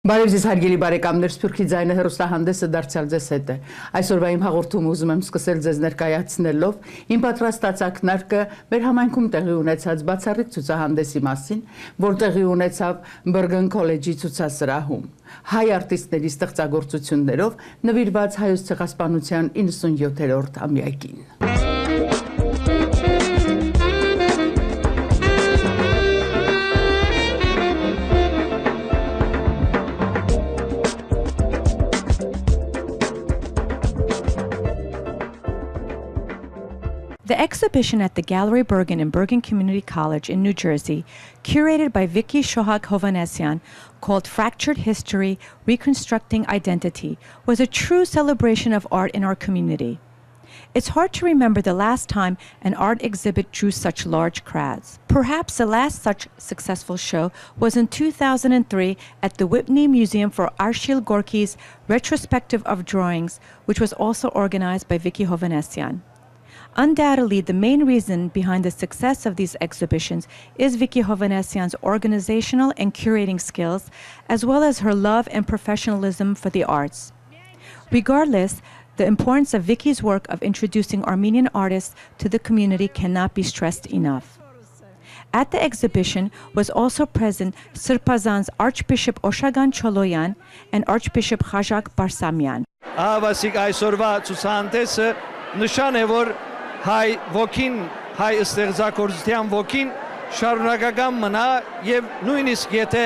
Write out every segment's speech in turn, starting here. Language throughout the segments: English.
Բարև ձեզ հարգելի բարեկամներ, Սփյուռքի ձայնը հեռուստահանդեսը դարձյալ ձեզ հետ է։ Այսօրվա իմ հաղորդումը ուզում եմ սկսել ձեզ ներկայացնելով իմ պատրաստած ակնարկը մեր համայնքում տեղի ունեցած բացառիկ ցուցահանդեսի մասին, որ տեղի ունեցավ Bergen քոլեջի ցուցասրահում։ Հայ արտիստների ստեղծագործություններով նվիրված հայոց ցեղասպանության 97-րդ ամյակին։ The exhibition at the Gallery Bergen in Bergen Community College in New Jersey, curated by Vicky Shohag-Hovanesyan, called Fractured History, Reconstructing Identity, was a true celebration of art in our community. It's hard to remember the last time an art exhibit drew such large crowds. Perhaps the last such successful show was in 2003 at the Whitney Museum for Arshil Gorky's Retrospective of Drawings, which was also organized by Vicky Hovanesyan. Undoubtedly, the main reason behind the success of these exhibitions is Vicky Hovanesyan's organizational and curating skills, as well as her love and professionalism for the arts. Regardless, the importance of Vicky's work of introducing Armenian artists to the community cannot be stressed enough. At the exhibition was also present Sirpazan's Archbishop Oshagan Choloyan and Archbishop Khajak Barsamyan. Հայ ոգին, հայ ստեղծագործության ոգին շարունակական մնա եւ նույնիսկ եթե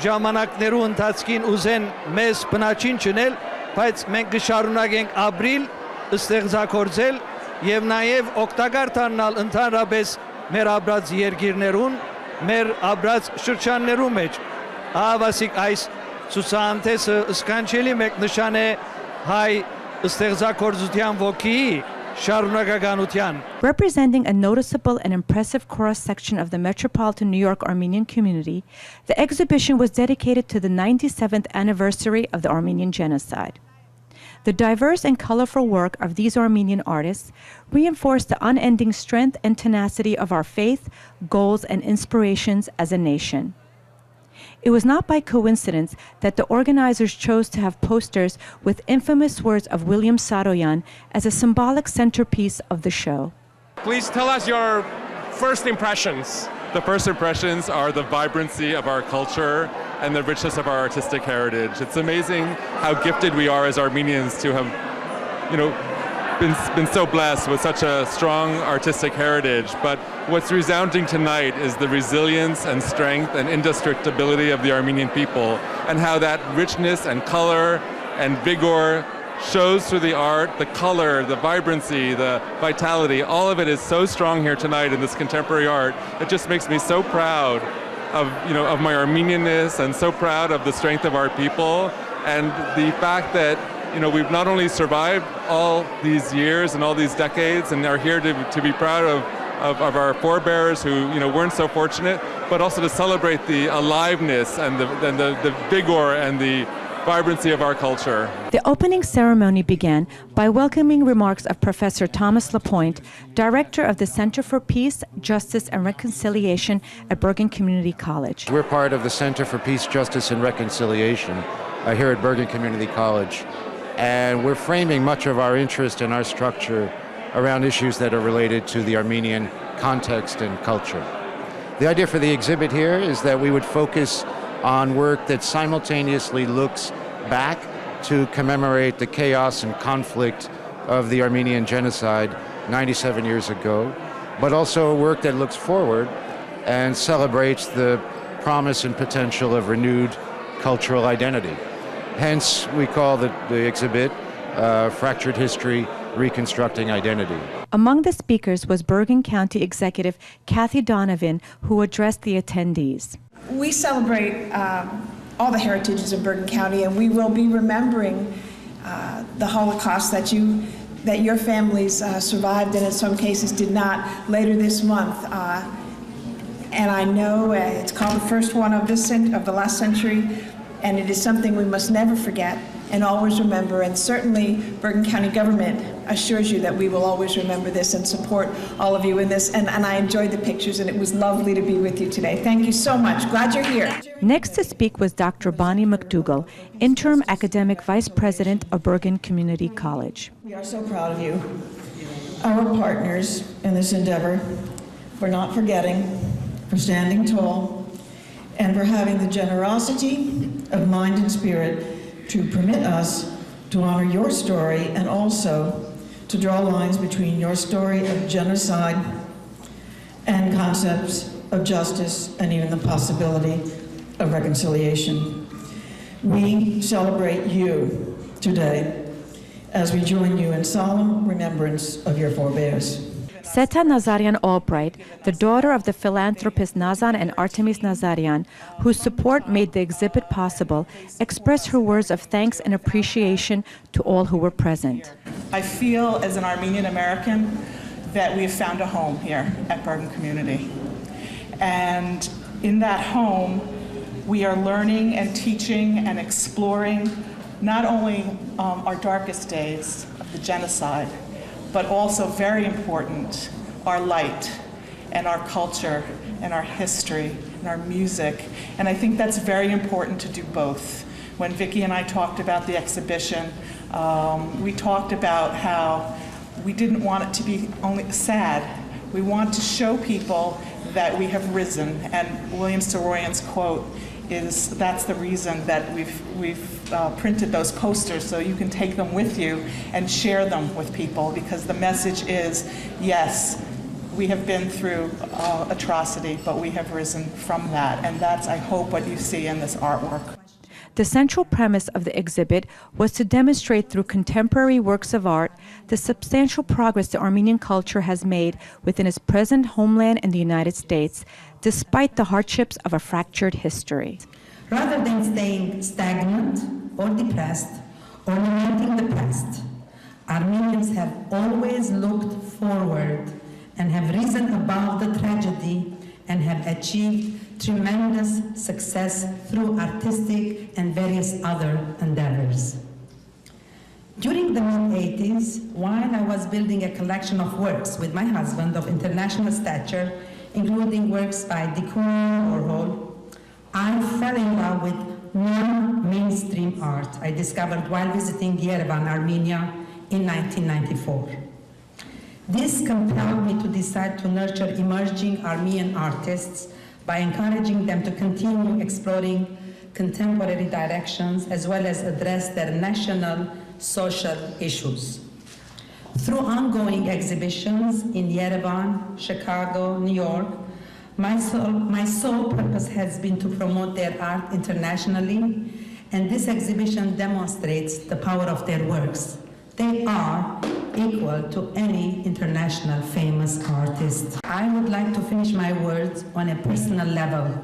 ժամանակներու ընթացքին ուզեն մեզ բնաչին չնել, բայց մենք կշարունակենք ապրիլ, ստեղծագործել եւ նաեւ օգտակար դառնալ ընդհանրապես մեր ապրած երկիրներուն, մեր ապրած շրջաններու մեջ։ Ահավասիկ այս ցուցահանդեսը սքանչելի մեկ նշան է հայ ստեղծագործության ոգիի Representing a noticeable and impressive cross-section of the metropolitan New York Armenian community, the exhibition was dedicated to the 97th anniversary of the Armenian genocide. The diverse and colorful work of these Armenian artists reinforced the unending strength and tenacity of our faith, goals, and inspirations as a nation. It was not by coincidence that the organizers chose to have posters with infamous words of William Saroyan as a symbolic centerpiece of the show. Please tell us your first impressions. The first impressions are the vibrancy of our culture and the richness of our artistic heritage. It's amazing how gifted we are as Armenians to have, been so blessed with such a strong artistic heritage. But what's resounding tonight is the resilience and strength and indestructibility of the Armenian people, and how that richness and color and vigor shows through the art, the color, the vibrancy, the vitality. All of it is so strong here tonight in this contemporary art. It just makes me so proud of my Armenianness, and so proud of the strength of our people, and the fact that we've not only survived all these years and all these decades and are here to be proud of our forebears who weren't so fortunate, but also to celebrate the aliveness and the vigor and the vibrancy of our culture. The opening ceremony began by welcoming remarks of Professor Thomas LaPointe, Director of the Center for Peace, Justice, and Reconciliation at Bergen Community College. We're part of the Center for Peace, Justice, and Reconciliation here at Bergen Community College. And we're framing much of our interest and our structure around issues that are related to the Armenian context and culture. The idea for the exhibit here is that we would focus on work that simultaneously looks back to commemorate the chaos and conflict of the Armenian genocide 97 years ago, but also work that looks forward and celebrates the promise and potential of renewed cultural identity. Hence, we call the exhibit Fractured History, Reconstructing Identity. Among the speakers was Bergen County Executive Kathy Donovan, who addressed the attendees. We celebrate all the heritages of Bergen County, and we will be remembering the Holocaust that your families survived and in some cases did not later this month. And I know it's called the first one of the last century, and it is something we must never forget. and always remember, and certainly Bergen County government assures you that we will always remember this and support all of you in this. And I enjoyed the pictures, and it was lovely to be with you today. Thank you so much. Glad you're here. Next to speak was Dr. Bonnie MacDougall, Interim Academic Vice President of Bergen Community College. We are so proud of you, our partners in this endeavor, for not forgetting, for standing tall, and for having the generosity of mind and spirit to permit us to honor your story and also to draw lines between your story of genocide and concepts of justice and even the possibility of reconciliation. We celebrate you today as we join you in solemn remembrance of your forebears. Seta Nazarian Albright, the daughter of the philanthropist Nazan and Artemis Nazarian, whose support made the exhibit possible, expressed her words of thanks and appreciation to all who were present. I feel, as an Armenian American, that we have found a home here at Bergen Community. And in that home, we are learning and teaching and exploring not only our darkest days of the genocide, but also, very important, our light and our culture and our history and our music. And I think that's very important to do both. When Vicki and I talked about the exhibition, we talked about how we didn't want it to be only sad. We want to show people that we have risen. And William Saroyan's quote is, that's the reason that we've printed those posters, so you can take them with you and share them with people, because the message is, yes, we have been through atrocity, but we have risen from that. And that's, I hope, what you see in this artwork. The central premise of the exhibit was to demonstrate through contemporary works of art the substantial progress the Armenian culture has made within its present homeland in the United States, despite the hardships of a fractured history. Rather than staying stagnant or depressed or lamenting the past, Armenians have always looked forward and have risen above the tragedy and have achieved tremendous success through artistic and various other endeavors. During the mid-80s, while I was building a collection of works with my husband of international stature, including works by de Kooning or Warhol, I fell in love with non-mainstream art I discovered while visiting Yerevan, Armenia in 1994. This compelled me to decide to nurture emerging Armenian artists by encouraging them to continue exploring contemporary directions as well as address their national social issues. Through ongoing exhibitions in Yerevan, Chicago, New York, my sole purpose has been to promote their art internationally, and this exhibition demonstrates the power of their works. They are equal to any international famous artist. I would like to finish my words on a personal level.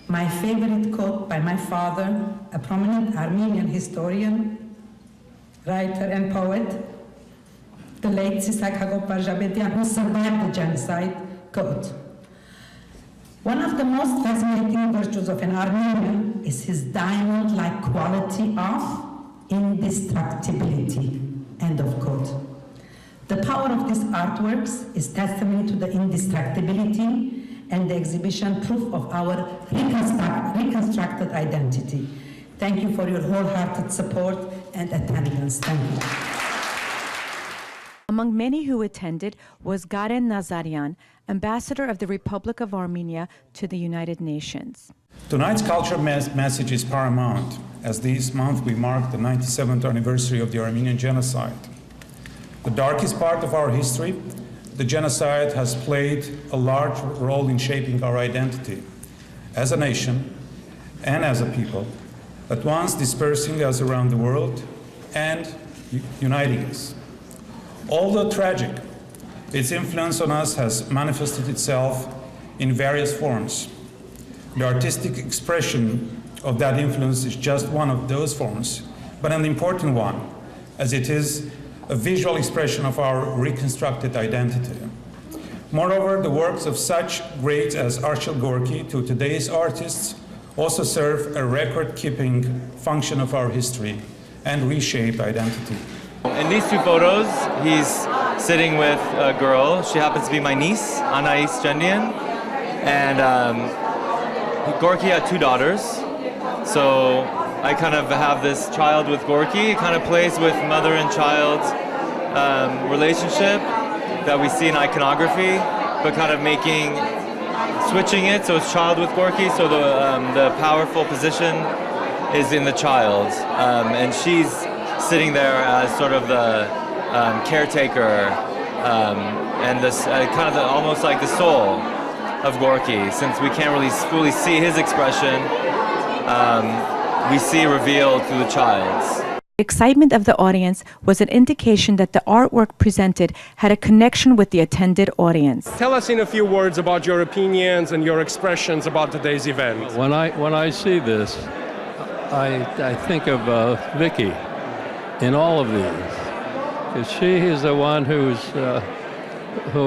My favorite quote by my father, a prominent Armenian historian, writer and poet, the late Sisak Hagop Barjabedian, who survived the genocide, quote, "One of the most fascinating virtues of an Armenian is his diamond-like quality of indestructibility," end of quote. The power of these artworks is testimony to the indestructibility and the exhibition proof of our reconstructed identity. Thank you for your wholehearted support and attendance. Thank you. Among many who attended was Garen Nazarian, ambassador of the Republic of Armenia to the United Nations. Tonight's cultural message is paramount, as this month we mark the 97th anniversary of the Armenian genocide. The darkest part of our history, the genocide has played a large role in shaping our identity as a nation and as a people, at once dispersing us around the world and uniting us. Although tragic, its influence on us has manifested itself in various forms. The artistic expression of that influence is just one of those forms, but an important one, as it is a visual expression of our reconstructed identity. Moreover, the works of such greats as Archil Gorky to today's artists also serve a record-keeping function of our history, and reshape identity. In these two photos, he's sitting with a girl. She happens to be my niece, Anais Gendian. And Gorky had two daughters. So I kind of have this child with Gorky. It kind of plays with mother and child relationship that we see in iconography, but kind of switching it so it's child with Gorky. So the powerful position is in the child. And she's sitting there as sort of the caretaker and this kind of almost like the soul of Gorky. Since we can't really fully see his expression, we see revealed through the child's. The excitement of the audience was an indication that the artwork presented had a connection with the attended audience. Tell us in a few words about your opinions and your expressions about today's event. When I see this, I think of Vicky in all of these, because she is the one who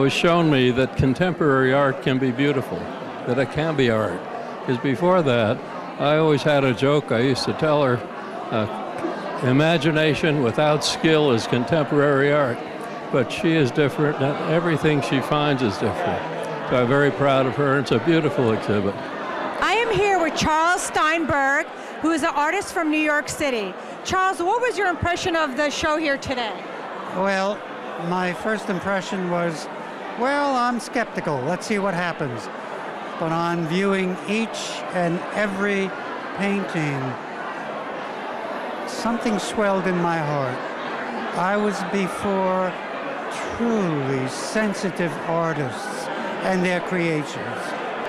has shown me that contemporary art can be beautiful, that it can be art. Because before that, I always had a joke I used to tell her, imagination without skill is contemporary art. But she is different, and everything she finds is different. So I'm very proud of her, and it's a beautiful exhibit. I am here with Charles Steinberg, who is an artist from New York City. Charles, what was your impression of the show here today? Well, my first impression was, well, I'm skeptical. Let's see what happens. But on viewing each and every painting, something swelled in my heart. I was before truly sensitive artists and their creations.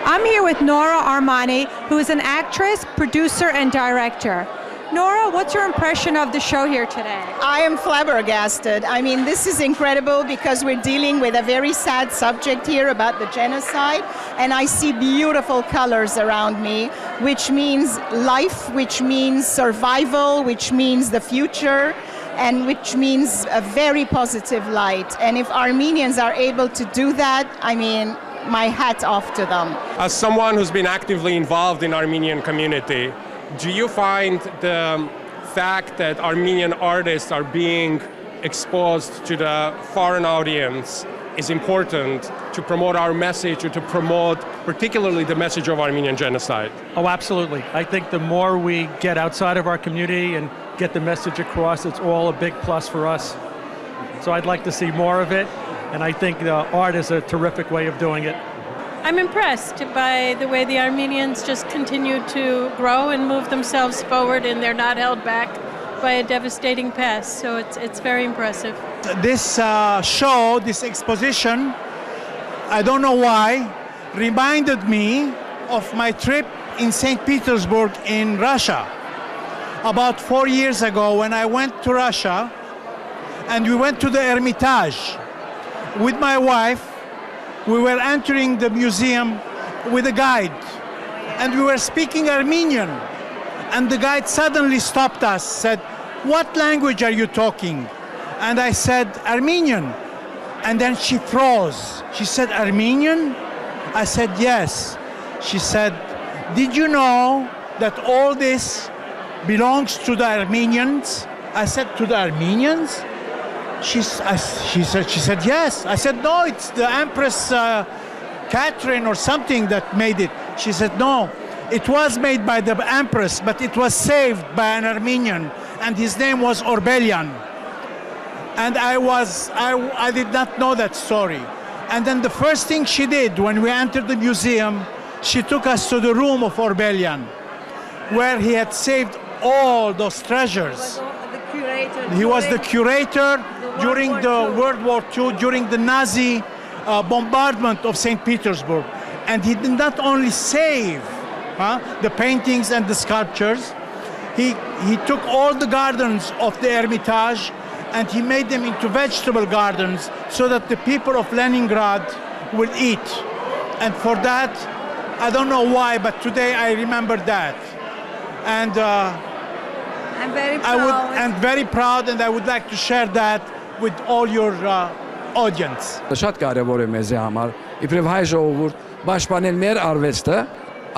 I'm here with Nora Armani, who is an actress, producer, and director. Nora, what's your impression of the show here today? I am flabbergasted. I mean, this is incredible because we're dealing with a very sad subject here about the genocide, and I see beautiful colors around me, which means life, which means survival, which means the future, and which means a very positive light. And if Armenians are able to do that, I mean, my hat off to them. As someone who's been actively involved in Armenian community, do you find the fact that Armenian artists are being exposed to the foreign audience is important to promote our message or to promote particularly the message of Armenian genocide? Oh, absolutely. I think the more we get outside of our community and get the message across, it's all a big plus for us. So I'd like to see more of it, and I think the art is a terrific way of doing it. I'm impressed by the way the Armenians just continue to grow and move themselves forward, and they're not held back by a devastating past. So it's very impressive. This show, this exposition, I don't know why, reminded me of my trip in St. Petersburg in Russia. About 4 years ago when I went to Russia, and we went to the Hermitage with my wife. We were entering the museum with a guide, and we were speaking Armenian, and the guide suddenly stopped us, said, "What language are you talking?" And I said, "Armenian." And then she froze. She said, "Armenian?" I said, "Yes." She said, "Did you know that all this belongs to the Armenians?" I said, "To the Armenians?" She said, "Yes." I said, "No, it's the Empress Catherine or something that made it." She said, "No, it was made by the Empress, but it was saved by an Armenian, and his name was Orbelian." And I did not know that story. And then the first thing she did when we entered the museum, she took us to the room of Orbelian, where he had saved all those treasures. He was the curator during the World War II, during the Nazi bombardment of St. Petersburg. And he did not only save the paintings and the sculptures, he took all the gardens of the Hermitage and he made them into vegetable gardens so that the people of Leningrad will eat. And for that, I don't know why, but today I remember that. And I'm very proud. I'm very proud, and I would like to share that with all your audience. Շատ կարևոր է մեզ համար, իբրև հայ ժողովուրդ, պաշտպանել մեր արվեստը,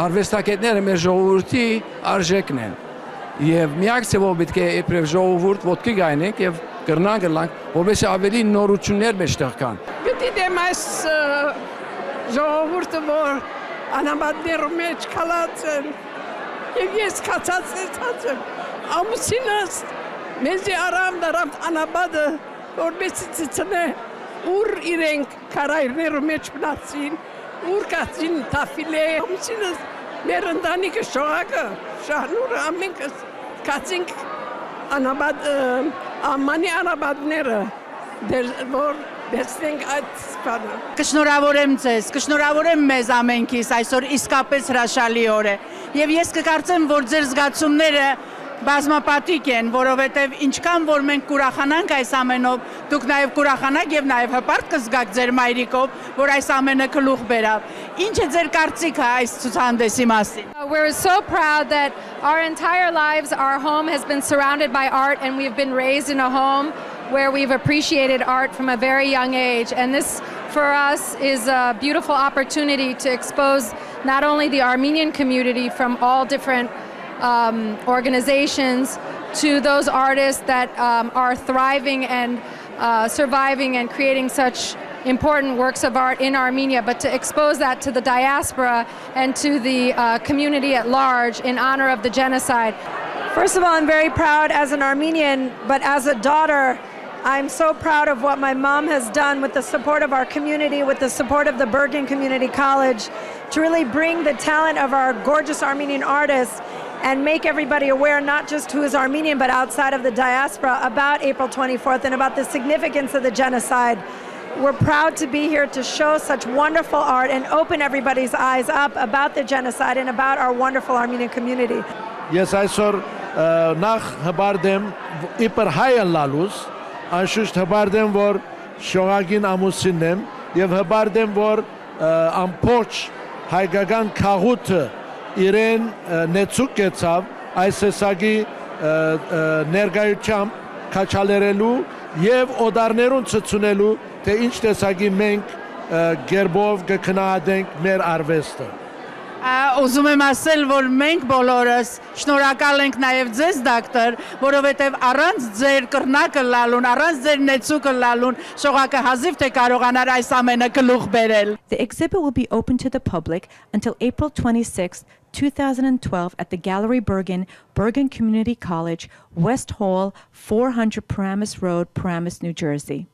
արվեստագետները մեր ժողովրդի արժեքն են։ եւ միակցեվով պետք է իբրև ժողովուրդ ոտքի գայնենք եւ կրնանք, որովհետեւ ավելի նորություններ մեջտեղ կան։ Պետք է այս ժողովուրդը որ անաբադներու մեջ կալած են եւ ես կացած եմ ամուսինս մեզի Արամ դարավ անաբադը որբեսի ծծնե ուր իրենք կարայրներու մեջ մնացին ուր կացին տաֆիլե ամուսինս մեր ընտանիքը շողակը շահնուրը ամենքս կացինք անաբադ Armani անաբադները որ դեսնենք այդ սպանը։ Կշնորհավորեմ ձեզ, կշնորհավորեմ մեզ ամենքիս այսօր իսկապես հրաշալի օր է։ Եվ ես կկարծեմ, որ ձեր զգացումները բազմապատիկ են, որովհետև ինչքան որ մենք կուրախանանք այս ամենով, դուք նաև կուրախանաք եւ նաև հպարտ կզգաք ձեր մայրիկով, որ այս ամենը գլուխ բերավ։ Ինչ է ձեր կարծիքը այս ցուցահանդեսի մասին։ We're so proud that our entire lives, our home has been surrounded by art and we've been raised in a home where we've appreciated art from a very young age. And this, for us, is a beautiful opportunity to expose not only the Armenian community from all different organizations to those artists that are thriving and surviving and creating such important works of art in Armenia, but to expose that to the diaspora and to the community at large in honor of the genocide. First of all, I'm very proud as an Armenian, but as a daughter, I'm so proud of what my mom has done with the support of our community, with the support of the Bergen Community College, to really bring the talent of our gorgeous Armenian artists and make everybody aware, not just who is Armenian, but outside of the diaspora, about April 24th and about the significance of the genocide. We're proud to be here to show such wonderful art and open everybody's eyes up about the genocide and about our wonderful Armenian community. Ես այսօր նախ հբարդեմ իբր հայ լալուս, անշուշտ հբարդեմ որ շողագին ամուսինն եմ եւ հբարդեմ որ ամբողջ հայկական քաղուտը իրեն նեցուկ կեցավ այս հեսագի ներկայությամբ քաչալերելու եւ օդարներուն ցցունելու թե ինչ տեսակի մենք գերբով կքնահատենք մեր արվեստը։ Ուզում եմ ասել, որ մենք բոլորս շնորհակալ ենք նաև ձեզ դոկտոր, որովհետև առանց ձեր կրնակը լալուն, առանց ձեր նեցուկը լալուն, շողակը հազիվ թե կարողանար այս ամենը գլուխ բերել։ The exhibit will be open to the public until April 26, 2012 at the Gallery Bergen, Bergen Community College, West Hall, 400 Paramus Road, Paramus, New Jersey.